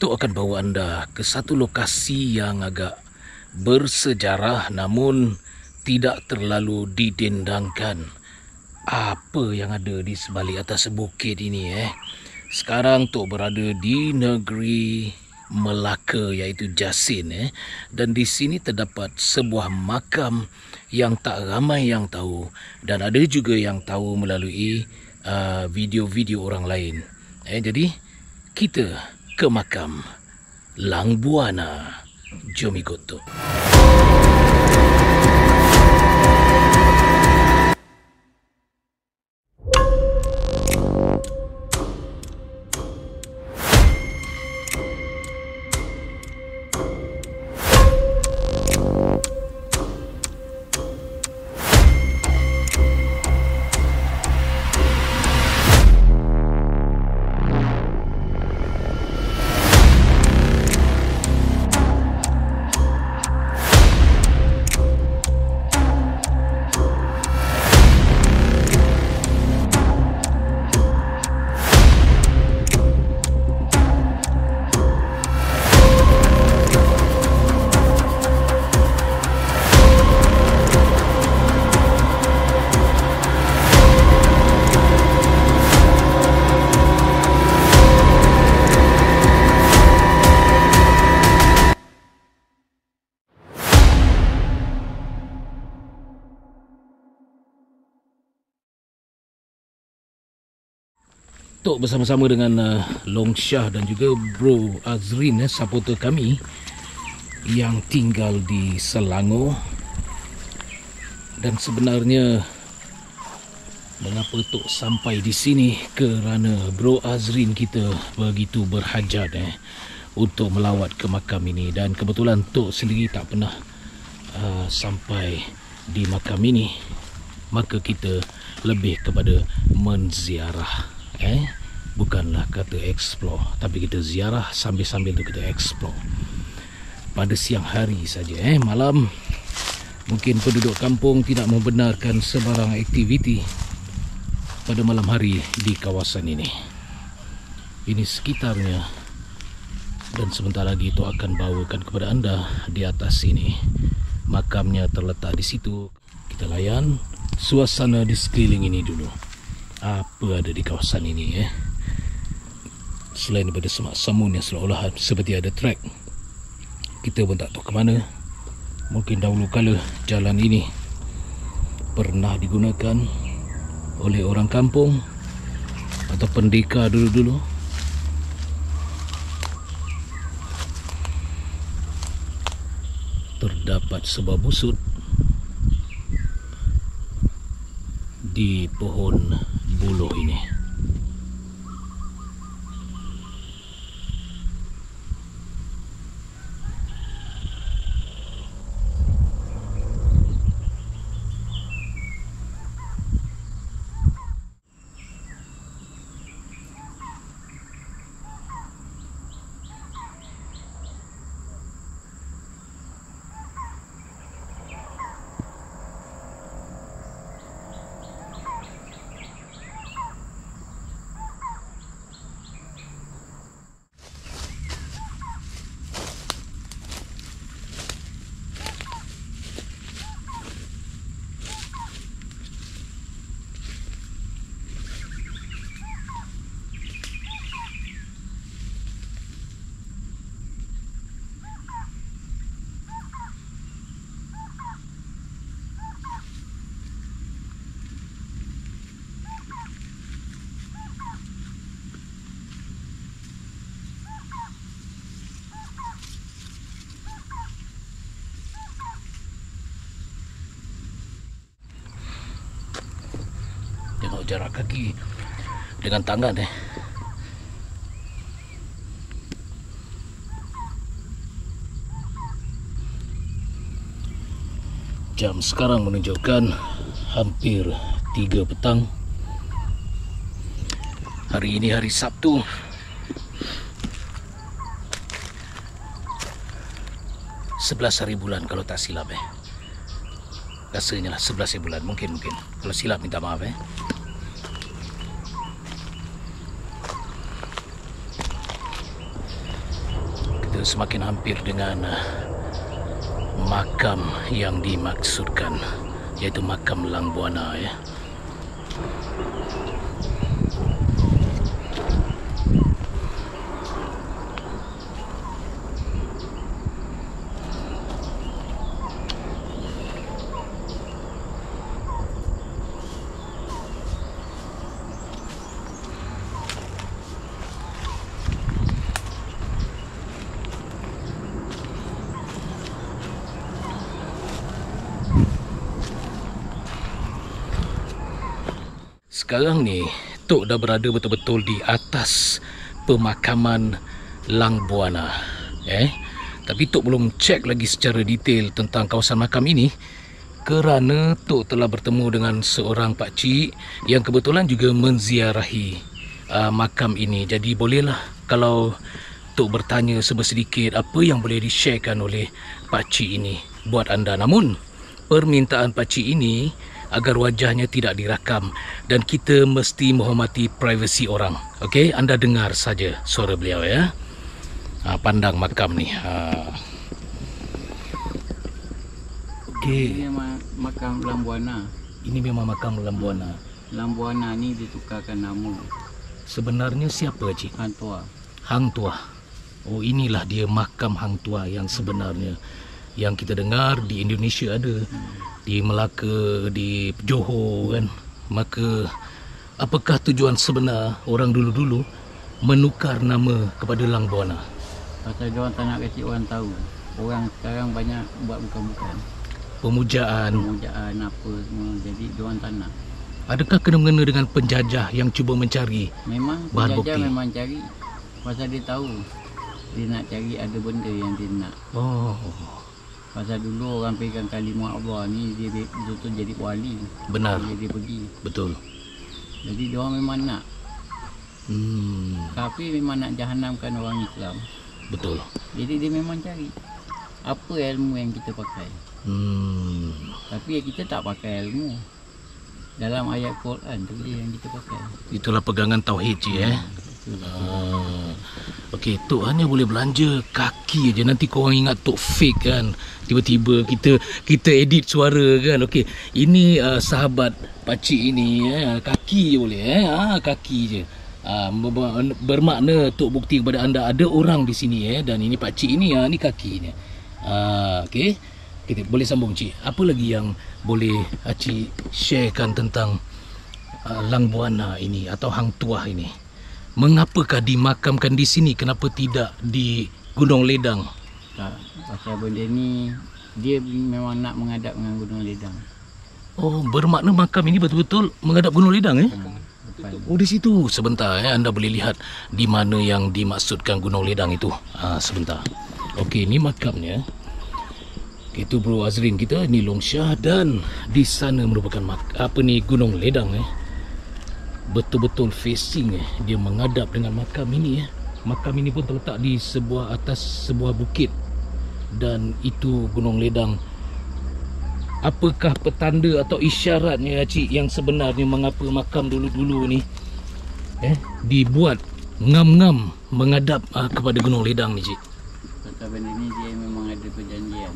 Tok akan bawa anda ke satu lokasi yang agak bersejarah namun tidak terlalu didendangkan. Apa yang ada di sebalik atas bukit ini Sekarang Tok berada di negeri Melaka iaitu Jasin dan di sini terdapat sebuah makam yang tak ramai yang tahu dan ada juga yang tahu melalui video-video orang lain. Jadi kita ke makam Lang Buana. Jom ikut Tok. Tok bersama-sama dengan Long Shah dan juga Bro Azrin, supporter kami yang tinggal di Selangor. Dan sebenarnya mengapa Tok sampai di sini? Kerana Bro Azrin kita begitu berhajat untuk melawat ke makam ini. Dan kebetulan Tok sendiri tak pernah sampai di makam ini. Maka kita lebih kepada menziarah. Bukanlah kata explore, tapi kita ziarah sambil-sambil tu kita explore. Pada siang hari saja, malam mungkin penduduk kampung tidak membenarkan sebarang aktiviti pada malam hari di kawasan ini. Ini sekitarnya, dan sebentar lagi itu akan bawakan kepada anda di atas sini. Makamnya terletak di situ. Kita layan suasana di sekeliling ini dulu. Apa ada di kawasan ini Selain daripada semak samun yang seolah-olah seperti ada trek. Kita pun tak tahu ke mana. Mungkin dahulu kala jalan ini pernah digunakan oleh orang kampung atau pendekar dulu-dulu. Terdapat sebuah busut di pohon buluh ini. Tengok jarak kaki dengan tangan Jam sekarang menunjukkan hampir 3 petang. Hari ini hari Sabtu. Sebelas hari bulan kalau tak silap Rasanya lah 11 hari bulan. Mungkin kalau silap minta maaf kita semakin hampir dengan makam yang dimaksudkan, iaitu makam Lang Buana ya. Sekarang ni Tok dah berada betul-betul di atas pemakaman Lang Buana. Tapi Tok belum cek lagi secara detail tentang kawasan makam ini, kerana Tok telah bertemu dengan seorang pakcik yang kebetulan juga menziarahi makam ini. Jadi bolehlah kalau Tok bertanya sedikit apa yang boleh di-sharekan oleh pakcik ini buat anda. Namun permintaan pakcik ini agar wajahnya tidak dirakam dan kita mesti menghormati privasi orang. Okey, anda dengar saja suara beliau ya. Pandang makam ni. Okey. Ini makam Lang Buana. Ini memang makam Lang Buana. Lang Buana ni ditukarkan nama. Sebenarnya siapa, Cik? Hang Tuah. Hang Tuah. Oh, inilah dia makam Hang Tuah yang sebenarnya. Yang kita dengar di Indonesia ada. Di Melaka, di Johor kan. Maka apakah tujuan sebenar orang dulu-dulu menukar nama kepada Lang Buana? Pasal diorang tak nak kasi orang tahu. Orang sekarang banyak buat bukan-bukan. Pemujaan apa semua. Jadi diorang tak nak. Adakah kena-mengena dengan penjajah yang cuba mencari Memang bahan penjajah bukti? memang cari. Pasal dia tahu dia nak cari ada benda yang dia nak. Oh, Pasal dulu orang pegang kalimah Allah ni dia betul-betul jadi wali. benar. Dia pergi. Betul. Jadi diorang memang nak. Tapi memang nak jahanamkan orang Islam. Betul. Jadi dia memang cari apa ilmu yang kita pakai. Tapi kita tak pakai ilmu. Dalam ayat Quran tu dia yang kita pakai. Itulah pegangan tauhid, Cik Okey, Tok hanya boleh belanja kaki aja. Nanti korang ingat Tok fake kan. Tiba-tiba kita edit suara kan. Okey, ini sahabat pakcik ini kaki je boleh kaki je. Bermakna Tok bukti kepada anda ada orang di sini dan ini pakcik ini ni kakinya. Okey. Kita boleh sambung, Cik. Apa lagi yang boleh Cik sharekan tentang Lang Buana ini atau Hang Tuah ini? Mengapakah dimakamkan di sini? Kenapa tidak di Gunung Ledang? Tak, pasal benda ni dia memang nak menghadap dengan Gunung Ledang. Oh, bermakna makam ini betul-betul menghadap Gunung Ledang Depan. Oh, di situ. Sebentar anda boleh lihat di mana yang dimaksudkan Gunung Ledang itu. Sebentar. Okey, ini makamnya. Itu Bro Azrin kita, ini Long Shah, dan di sana merupakan Gunung Ledang betul-betul facing dia menghadap dengan makam ini Makam ini pun terletak di atas sebuah bukit dan itu Gunung Ledang. Apakah petanda atau isyaratnya, Cik, yang sebenarnya mengapa makam dulu-dulu ni dibuat ngam-ngam menghadap kepada Gunung Ledang ni, Cik? Pasal benda ni dia memang ada perjanjian.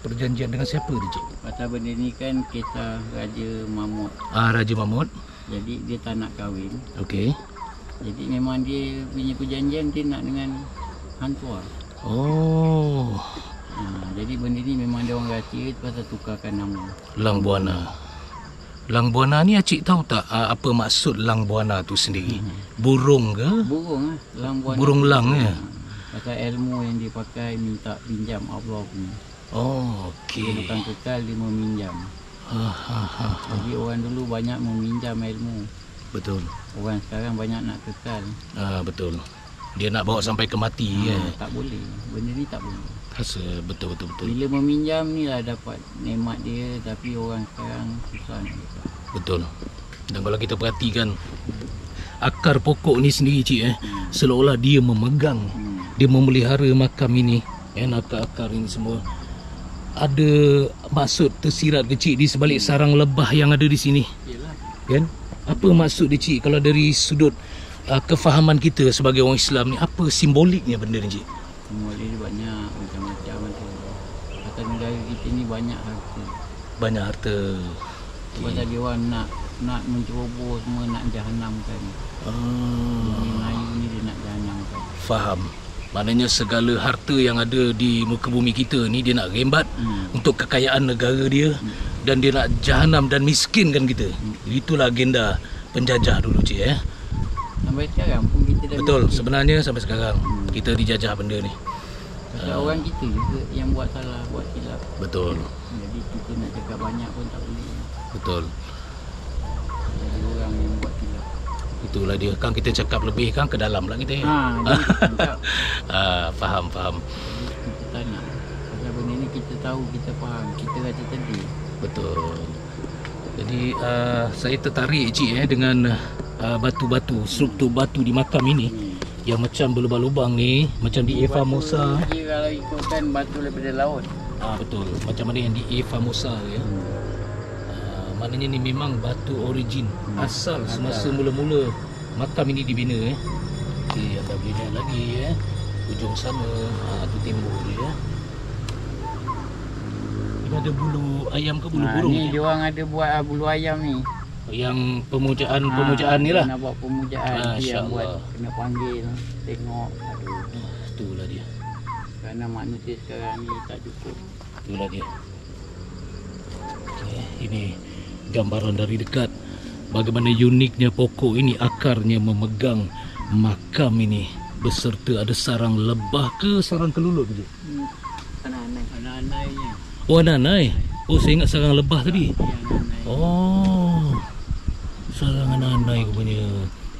Perjanjian dengan siapa ni, Cik? Pasal benda ni kan kisah Raja Mahmud. Raja Mahmud. Jadi dia tak nak kahwin. Okey. Jadi memang dia punya perjanjian dia nak dengan Hang Tuah. Oh. Jadi benda ni memang dia orang rahsia pasal tukarkan nama. Lang Buana. Lang Buana ni Cik tahu tak apa maksud Lang Buana tu sendiri? Burung ke? Burung Lang Buana. Burung lang Pasal ilmu yang dia pakai minta pinjam Allah punya. Oh, Dia okey. bukan kekal, dia meminjam. Jadi orang dulu banyak meminjam ilmu. Betul. Orang sekarang banyak nak kekal. Betul. Dia nak bawa sampai ke mati Tak boleh. Benda ni tak boleh. Rasa betul. Bila meminjam ni lah dapat nikmat dia. Tapi orang sekarang susah nak dapat. Betul. Dan kalau kita perhatikan akar pokok ni sendiri, Cik seolah-olah dia memegang, dia memelihara makam ini. Akar-akar ini semua ada maksud tersirat kecil di sebalik sarang lebah yang ada di sini. Yalah. Kan? Apa maksud dia, Cik? Kalau dari sudut kefahaman kita sebagai orang Islam ni, apa simboliknya benda ni, Cik? Semua dia banyak macam-macam ada. Kata negara kita ni banyak harta. Banyak harta. Sebab tadi orang nak menceroboh semua, nak jahanamkan. Bumi Melayu ni dia nak jahanamkan. Faham. Maknanya segala harta yang ada di muka bumi kita ni dia nak rembat untuk kekayaan negara dia dan dia nak jahanam dan miskinkan kita. Itulah agenda penjajah dulu cik Sampai sekarang pun kita dah Betul, miskin. sebenarnya sampai sekarang kita dijajah benda ni. Pasal orang kita juga yang buat salah, buat silap. Betul. Jadi kita nak cakap banyak pun tak boleh. Betul. Jadi orang yang buat silap. Itulah dia. Kan kita cakap lebih kan ke dalam lah kita. Jadi cakap. Faham. Jadi kita tak nak. Pasal benda ni kita tahu, kita faham. Kita rasa sedih. Betul. Jadi saya tertarik cik dengan batu-batu, struktur batu di makam ini yang macam berlubang-lubang ni, macam di Eva Mosa. Kalau ikutkan batu daripada laut. Betul. Macam mana yang di Eva Mosa ya. Maknanya ni memang batu origin asal semasa mula-mula makam ini dibina Okey, anda boleh lihat lagi ujung sana tu tembok dia Ini ada bulu ayam ke bulu burung? Ni dia orang ada buat bulu ayam ni. Yang pemujaan ni lah. Nak buat pemujaan dia yang buat, Masya-Allah. kena panggil, tengok. Aduh. Itulah dia. Kerana manusia sekarang ni tak cukup. Itulah dia. Okey, ini gambaran dari dekat bagaimana uniknya pokok ini, akarnya memegang makam ini beserta ada sarang lebah ke sarang kelulut je? Anak-anaknya. Oh, anak-anak. Oh, saya ingat sarang lebah tadi. Oh, sarang anak-anak rupanya.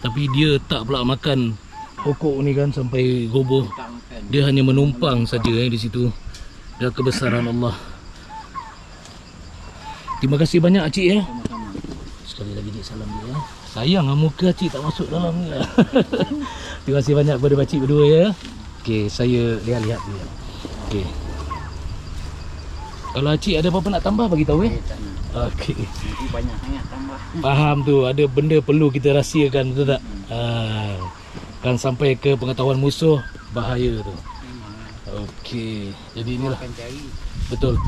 Tapi dia tak pula makan pokok ni kan sampai roboh. Tak makan. Dia hanya menumpang saja di situ. Dan kebesaran Allah. Terima kasih banyak Cik Sama-sama. Sekali lagi Cik salam dia Sayang muka Cik tak masuk dalam ni Terima kasih banyak kepada pakcik berdua ya. Okey, saya lihat-lihat dia. Okey. Kalau Cik ada apa-apa nak tambah bagi tahu Tak nak. Okey. Nanti banyak sangat tambah. Faham tu, ada benda perlu kita rahsiakan, betul tak? Kan sampai ke pengetahuan musuh bahaya tu. Okey. Jadi inilah. Akan cari. Betul.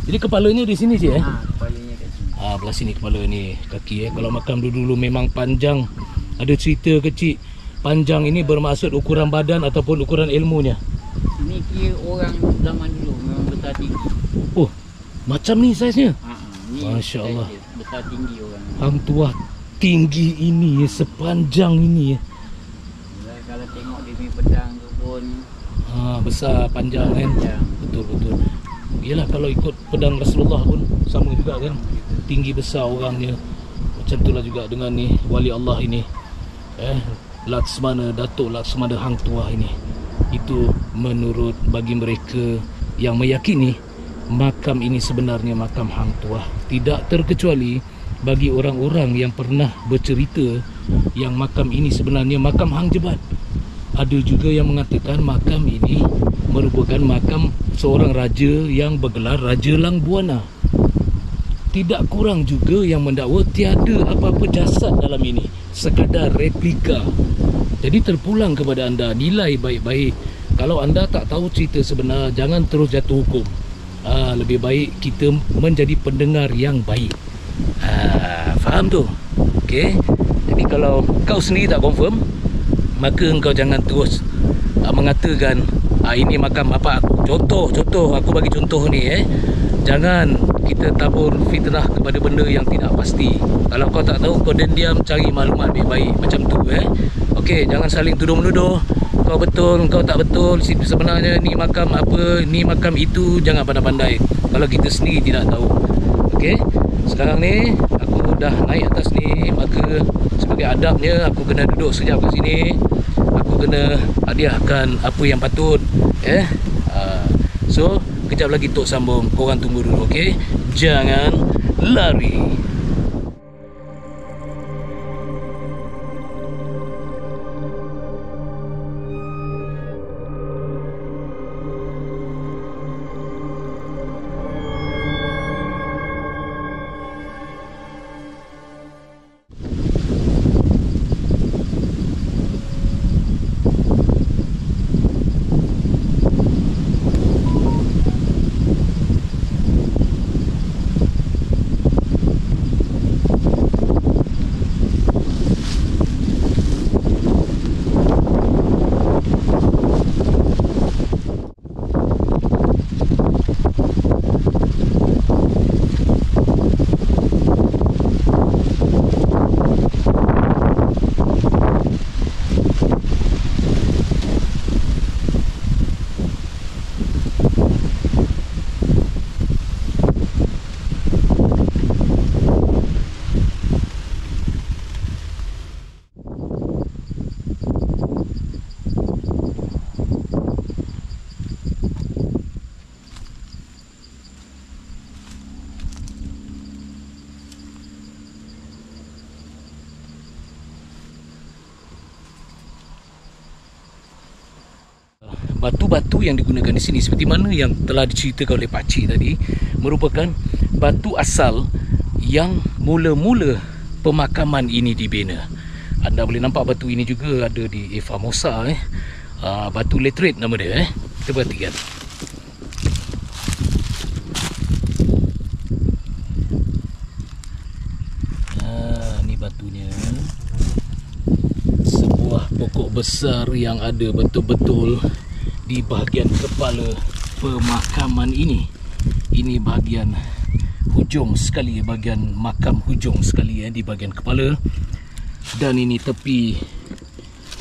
Jadi kepalanya di sini Cik Kepalanya kat sini. belah sini kepala ni, kaki Kalau makam dulu-dulu memang panjang. Ada cerita kecil. Panjang ini bermaksud ukuran badan ataupun ukuran ilmunya. Ini kira orang zaman dulu memang besar tinggi. Oh, macam ni saiznya. Ni Masya Allah. saiz dia, besar tinggi orang. Hang tuah tinggi ini, sepanjang ini. Kalau tengok dia punya pedang tu pun Besar, panjang kan. panjang. Betul-betul. Yalah, kalau ikut pedang Rasulullah pun sama juga kan. Tinggi besar orangnya. Macam itulah juga dengan ni wali Allah ini. Laksmana, Datuk Laksmana Hang Tuah ini. Itu menurut bagi mereka yang meyakini makam ini sebenarnya makam Hang Tuah. Tidak terkecuali bagi orang-orang yang pernah bercerita yang makam ini sebenarnya makam Hang Jebat. Ada juga yang mengatakan makam ini merupakan makam seorang raja yang bergelar Raja Lang Buana. Tidak kurang juga yang mendakwa tiada apa-apa jasad dalam ini, sekadar replika. Jadi terpulang kepada anda, nilai baik-baik. Kalau anda tak tahu cerita sebenar, jangan terus jatuh hukum. Lebih baik kita menjadi pendengar yang baik. Faham tu? Okey. Jadi kalau kau sendiri tak confirm, maka engkau jangan terus mengatakan ini makam apa aku. Contoh aku bagi contoh ni Jangan kita tabur fitnah kepada benda yang tidak pasti. Kalau kau tak tahu, kau diam cari maklumat baik-baik macam tu Okey, jangan saling tuduh-menuduh. Kau betul, kau tak betul. Sebenarnya ni makam apa, ni makam itu. Jangan pandai-pandai kalau kita sendiri tidak tahu. Okey. Sekarang ni aku dah naik atas ni, maka sebagai adabnya aku kena duduk sekejap kat sini. Aku kena hadiahkan apa yang patut. So kejap lagi Tok sambung. Korang tunggu dulu, okey? Jangan lari. batu-batu yang digunakan di sini seperti mana yang telah diceritakan oleh Pak Cik tadi merupakan batu asal yang mula-mula pemakaman ini dibina. Anda boleh nampak batu ini juga ada di Formosa batu laterite nama dia Kita perhatikan. Ni batunya. Sebuah pokok besar yang ada betul-betul di bahagian kepala pemakaman ini. Ini bahagian hujung sekali, bahagian makam hujung sekali di bahagian kepala. Dan ini tepi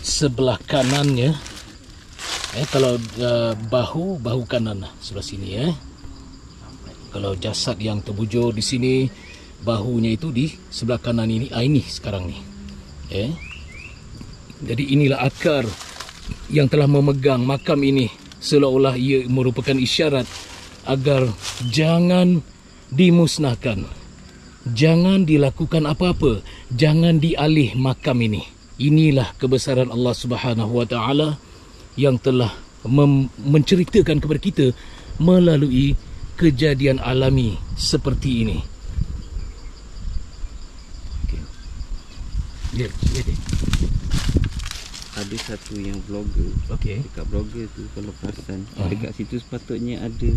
sebelah kanannya. Kalau bahu kanan sebelah sini Kalau jasad yang terbujur di sini, bahunya itu di sebelah kanan ini. Ini sekarang ni. Jadi inilah akar yang telah memegang makam ini, seolah-olah ia merupakan isyarat agar jangan dimusnahkan, jangan dilakukan apa-apa, jangan dialih makam ini. Inilah kebesaran Allah Subhanahu Wa Taala yang telah menceritakan kepada kita melalui kejadian alami seperti ini. Ada satu yang blogger. Dekat blogger tu kalau perasan, dekat situ sepatutnya ada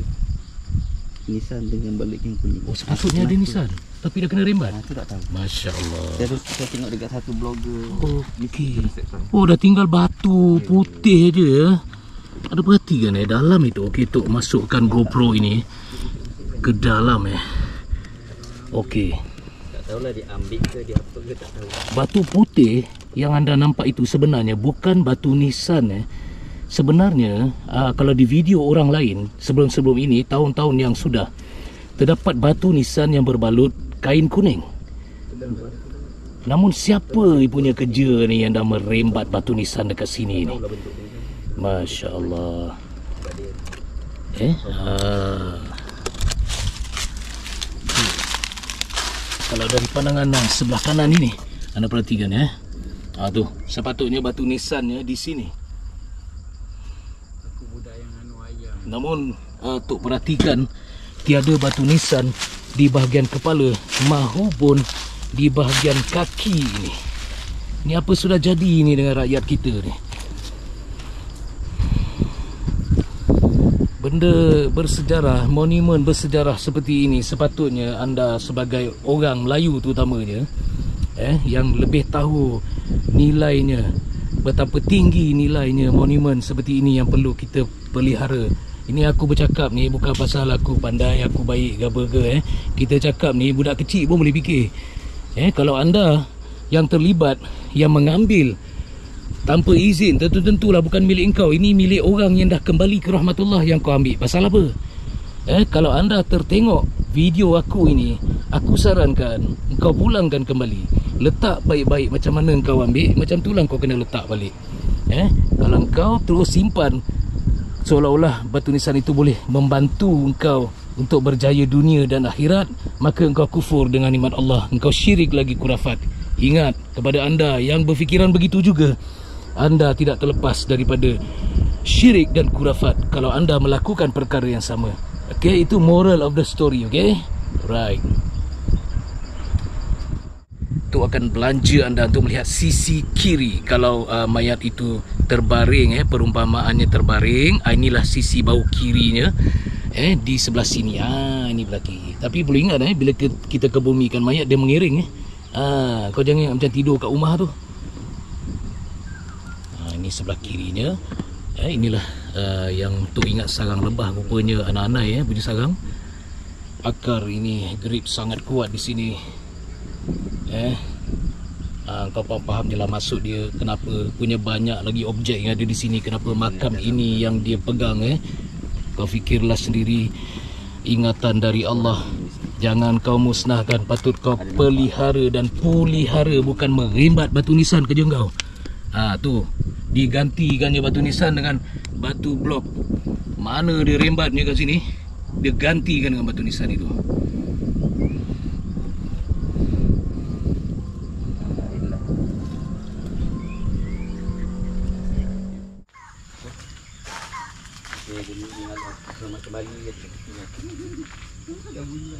nisan dengan balik yang kuning. Oh, sepatutnya ada nisan, tapi dah kena rembat. Aku tak tahu. Masya Allah. Saya tengok dekat satu blogger. Okey. Oh, dah tinggal batu putih je. Ada perhatikan dalam itu. Okey, Tok masukkan GoPro ini ke dalam Okey. Tak tahulah dia ambil ke dia apa ke, tak tahu. Batu putih yang anda nampak itu sebenarnya bukan batu nisan. Sebenarnya kalau di video orang lain sebelum-sebelum ini, tahun-tahun yang sudah, terdapat batu nisan yang berbalut kain kuning. Namun siapa punya kerja ni yang dah merembat batu nisan dekat sini ni? Masya Allah. Kalau dari pandangan sebelah kanan ini, anda perhatikan tu sepatutnya batu nisannya di sini. Namun Tok perhatikan tiada batu nisan di bahagian kepala mahupun di bahagian kaki ini. Ni apa sudah jadi ni dengan rakyat kita ni? Benda bersejarah, monumen bersejarah seperti ini sepatutnya anda sebagai orang Melayu terutamanya yang lebih tahu nilainya, betapa tinggi nilainya monumen seperti ini yang perlu kita pelihara. Ini aku bercakap ni bukan pasal aku pandai, aku baik ke apa ke. Kita cakap ni budak kecil pun boleh fikir. Kalau anda yang terlibat, yang mengambil tanpa izin, tentulah bukan milik engkau. Ini milik orang yang dah kembali ke rahmatullah yang kau ambil. Pasal apa? Kalau anda tertengok video aku ini, aku sarankan engkau pulangkan kembali. Letak baik-baik macam mana engkau ambil, macam itulah engkau kena letak balik. Kalau engkau terus simpan seolah-olah batu nisan itu boleh membantu engkau untuk berjaya dunia dan akhirat, maka engkau kufur dengan nikmat Allah, engkau syirik lagi kurafat. Ingat, kepada anda yang berfikiran begitu juga, anda tidak terlepas daripada syirik dan kurafat kalau anda melakukan perkara yang sama. Okey, itu moral of the story. Okey, right. Itu akan belanja anda untuk melihat sisi kiri kalau mayat itu terbaring, perumpamaannya terbaring. Inilah sisi bahu kirinya, di sebelah sini. Ini belah kiri. Tapi boleh ingat bila kita kebumikan mayat dia mengiring. Kau jangan macam tidur kat rumah tu. Ini sebelah kirinya. Inilah yang tu ingat sarang lebah rupanya anak-anak punya sarang. Akar ini grip sangat kuat di sini. Kau faham je lah maksud dia, kenapa punya banyak lagi objek yang ada di sini, kenapa makam ini yang dia pegang. Kau fikirlah sendiri, ingatan dari Allah jangan kau musnahkan, patut kau pelihara dan pulihara, bukan merimbat batu nisan kerja kau. Tu digantikannya batu nisan dengan batu blok. Mana dia rembatnya kat sini, dia gantikan dengan batu nisan itu. Dia bunyi macam Bali gitu. Ya bunyi.